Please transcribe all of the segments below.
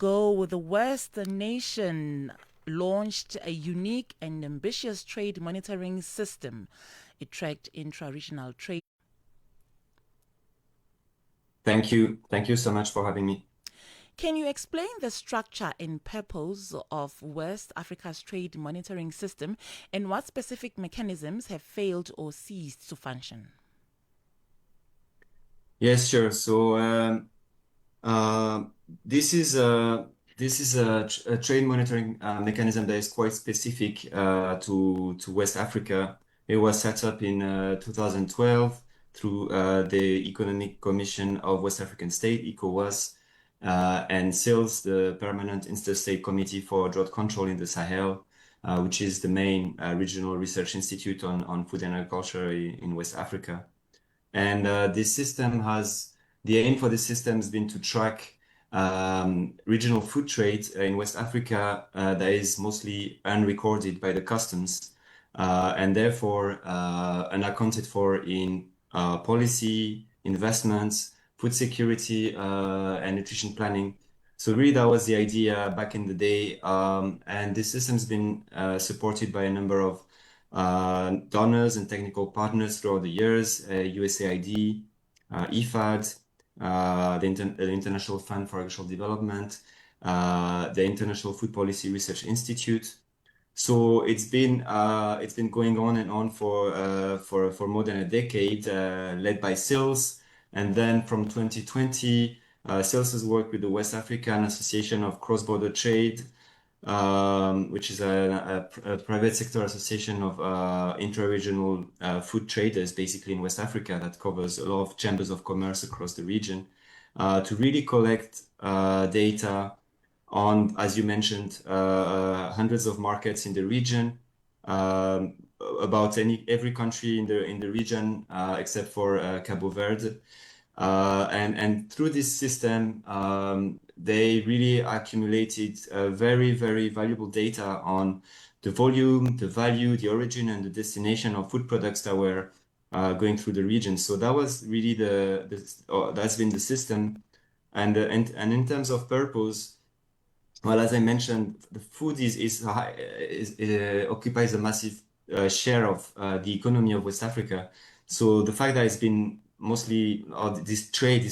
ago, the West nation launched a unique and ambitious trade monitoring system. It tracked intra-regional trade. Thank you. Thank you so much for having me. Can you explain the structure and purpose of West Africa's trade monitoring system and what specific mechanisms have failed or ceased to function? Yes, sure. So uh, this is a a trade monitoring mechanism that is quite specific to West Africa. It was set up in 2012 through the Economic Commission of West African State, ECOWAS, and SILS, the Permanent Interstate Committee for Drought Control in the Sahel, which is the main regional research institute on food and agriculture in West Africa. And this system has the aim for the system has been to track regional food trade in West Africa that is mostly unrecorded by the customs and therefore unaccounted for in policy, investments, food security, and nutrition planning. So really that was the idea back in the day. And this system's been supported by a number of donors and technical partners throughout the years, USAID, IFAD, the International Fund for Agricultural Development, the International Food Policy Research Institute. So it's been going on and on for more than a decade, led by SILS, and then from 2020, SILS has worked with the West African Association of Cross-Border Trade, which is a private sector association of intra-regional food traders, basically in West Africa, that covers a lot of chambers of commerce across the region, to really collect data on, as you mentioned, hundreds of markets in the region, about every country in the region except for Cabo Verde. And through this system, they really accumulated very, very valuable data on the volume, the value, the origin, and the destination of food products that were going through the region. So that was really that's been the system. And in terms of purpose, well, as I mentioned, the food occupies a massive share of the economy of West Africa. So the fact that it's been mostly, or this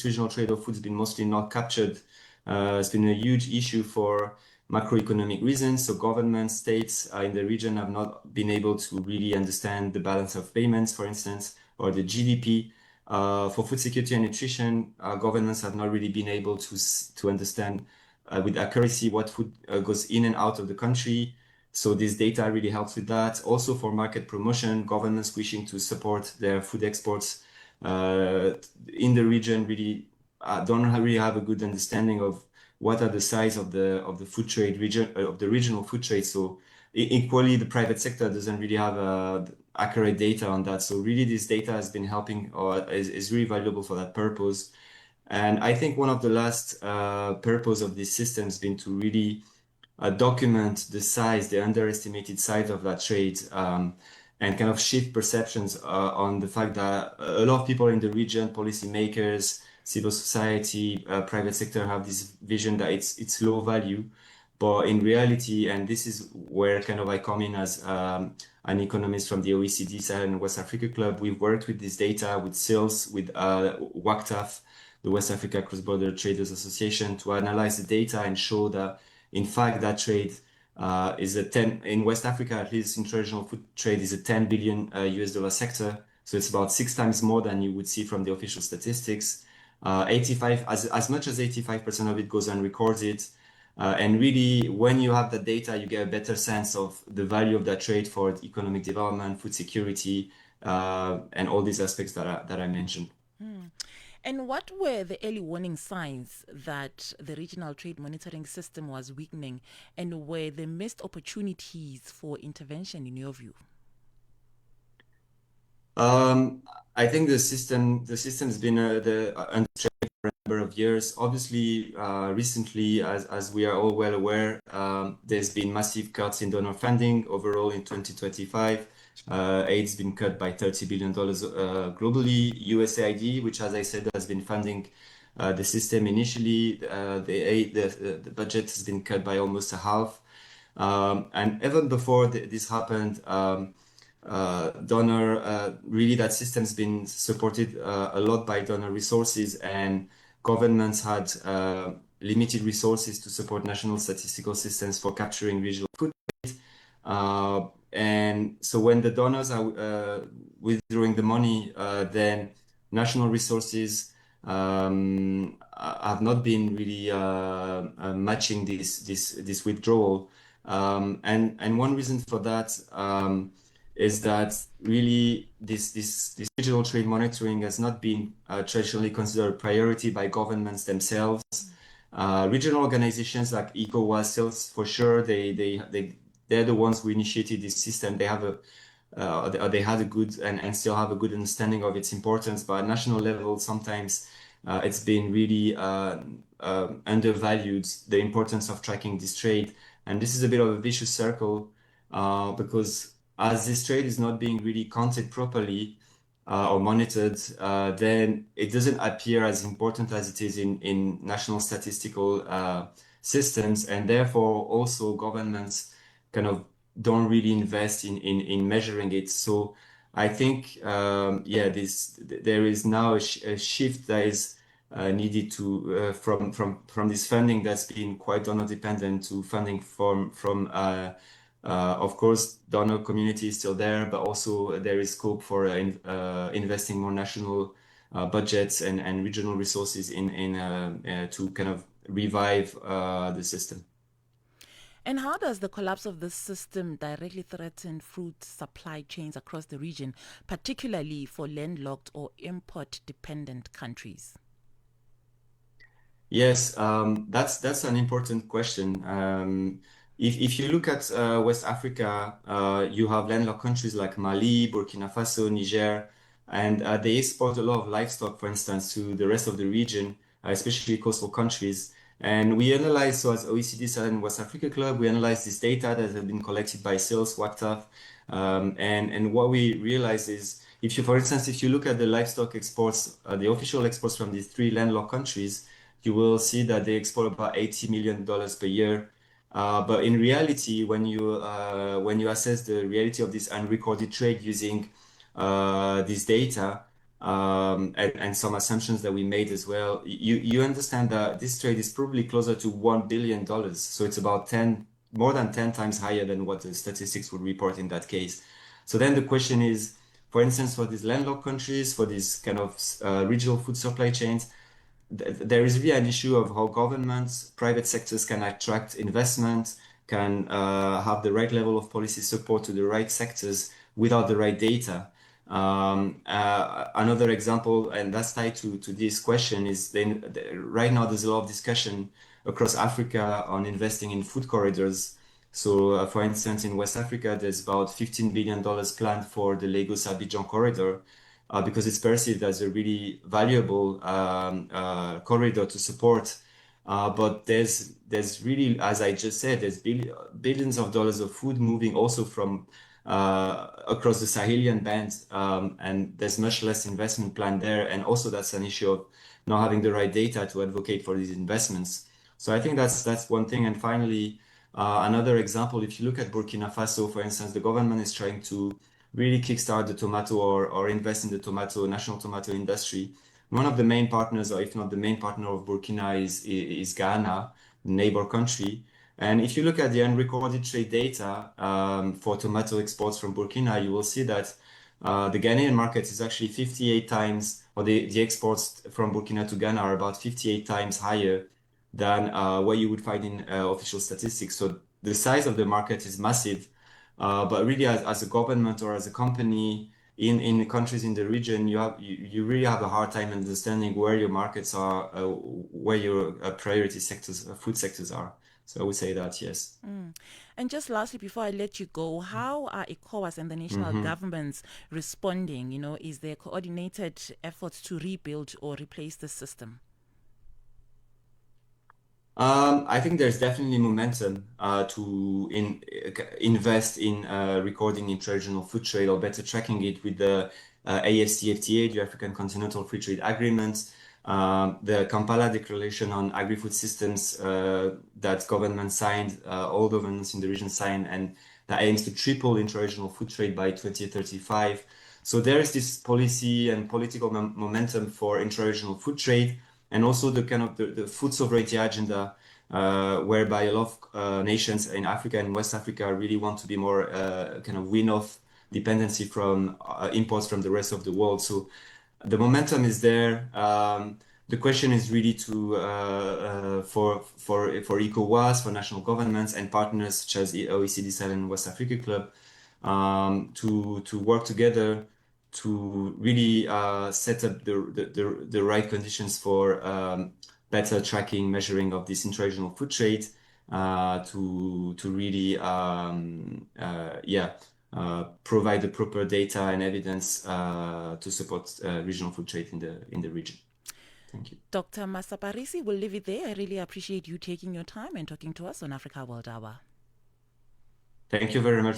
regional trade of food has been mostly not captured, has been a huge issue for macroeconomic reasons. So governments, states in the region have not been able to really understand the balance of payments, for instance, or the GDP. For food security and nutrition, governments have not really been able to understand with accuracy what food goes in and out of the country. So this data really helps with that. Also for market promotion, governments wishing to support their food exports in the region really don't really have a good understanding of what are the size of the food trade region of the regional food trade. So equally, the private sector doesn't really have accurate data on that. So really, this data has been helping or is really valuable for that purpose. And I think one of the last purpose of this system has been to really document the underestimated size of that trade, and kind of shift perceptions on the fact that a lot of people in the region, policymakers, civil society, private sector have this vision that it's low value. But in reality, and this is where kind of I come in as an economist from the OECD Sahel and West Africa Club, we've worked with this data, with SILS, with WACTAF, the West Africa Cross-Border Traders Association, to analyze the data and show that, in fact, that trade is in West Africa, at least international food trade is a 10 billion US dollar sector. So it's about 6 times more than you would see from the official statistics. As much as 85% of it goes unrecorded. And really, when you have the data, you get a better sense of the value of that trade for economic development, food security, and all these aspects that I mentioned. And what were the early warning signs that the regional trade monitoring system was weakening, and were the missed opportunities for intervention in your view? I think the system's been under threat for a number of years. Obviously, recently, as we are all well aware, there's been massive cuts in donor funding overall in 2025. Aid's been cut by $30 billion globally. USAID, which, as I said, has been funding the system. Initially, the budget has been cut by almost a half. And even before this happened, really that system's been supported a lot by donor resources, and governments had limited resources to support national statistical systems for capturing regional food. And so when the donors are withdrawing the money, then national resources have not been really matching this withdrawal. And one reason for that is that really this digital trade monitoring has not been traditionally considered a priority by governments themselves. Regional organizations like ECOWAS, sales for sure, they're the ones who initiated this system. They had a good and still have a good understanding of its importance, but at national level, sometimes it's been really undervalued, the importance of tracking this trade. And this is a bit of a vicious circle because as this trade is not being really counted properly or monitored, then it doesn't appear as important as it is in national statistical systems, and therefore also governments kind of don't really invest in measuring it. So I think there is now a shift that is needed to from this funding that's been quite donor dependent to funding from of course donor community is still there, but also there is scope for investing more national budgets and regional resources in to kind of revive the system. And how does the collapse of this system directly threaten fruit supply chains across the region, particularly for landlocked or import-dependent countries? Yes, that's an important question. If you look at West Africa, you have landlocked countries like Mali, Burkina Faso, Niger, and they export a lot of livestock, for instance, to the rest of the region, especially coastal countries. And we analyze, so as OECD Sahel and West Africa Club, we analyze this data that has been collected by sales, WACTAF, and what we realize is, if you, for instance, if you look at the livestock exports, the official exports from these three landlocked countries, you will see that they export about $80 million per year. But in reality, when you assess the reality of this unrecorded trade using this data and some assumptions that we made as well, you understand that this trade is probably closer to $1 billion. So it's about more than 10 times higher than what the statistics would report in that case. So then the question is, for instance, for these landlocked countries, for these kind of regional food supply chains, there is really an issue of how governments, private sectors can attract investment, can have the right level of policy support to the right sectors without the right data. Another example, and that's tied to this question, is then right now there's a lot of discussion across Africa on investing in food corridors. So, for instance, in West Africa, there's about $15 billion planned for the Lagos-Abidjan corridor because it's perceived as a really valuable corridor to support. But there's really, as I just said, there's billions of dollars of food moving also from across the Sahelian band, and there's much less investment planned there. And also that's an issue of not having the right data to advocate for these investments. So I think that's one thing. And finally, another example, if you look at Burkina Faso, for instance, the government is trying to really kickstart the tomato or invest in the national tomato industry. One of the main partners, or if not the main partner of Burkina, is Ghana, the neighbor country. And if you look at the unrecorded trade data for tomato exports from Burkina, you will see that the Ghanaian market is actually 58 times, or the exports from Burkina to Ghana are about 58 times higher than what you would find in official statistics. So the size of the market is massive. But really, as a government or as a company in countries in the region, you really have a hard time understanding where your markets are, where your priority sectors, food sectors are. So I would say that, yes. And just lastly, before I let you go, how are ECOWAS and the national Mm-hmm. governments responding? Is there coordinated efforts to rebuild or replace the system? I think there's definitely momentum to invest in recording intra-regional food trade, or better tracking it with the AFCFTA, the African Continental Free Trade Agreement. The Kampala Declaration on Agri-Food Systems that government signed, all governments in the region signed, and that aims to triple intra-regional food trade by 2035. So there is this policy and political momentum for intra-regional food trade, and also the kind of the food sovereignty agenda, whereby a lot of nations in Africa and West Africa really want to be more kind of wean off dependency from imports from the rest of the world. So the momentum is there. The question is really to for ECOWAS, for national governments and partners such as the OECD Sahel and West Africa Club, to work together to really set up the right conditions for better tracking, measuring of this intra-regional food trade, to really provide the proper data and evidence to support regional food trade in the region. Thank you. Dr. Masaparisi, we'll leave it there. I really appreciate you taking your time and talking to us on Africa World Hour. Thank you very much.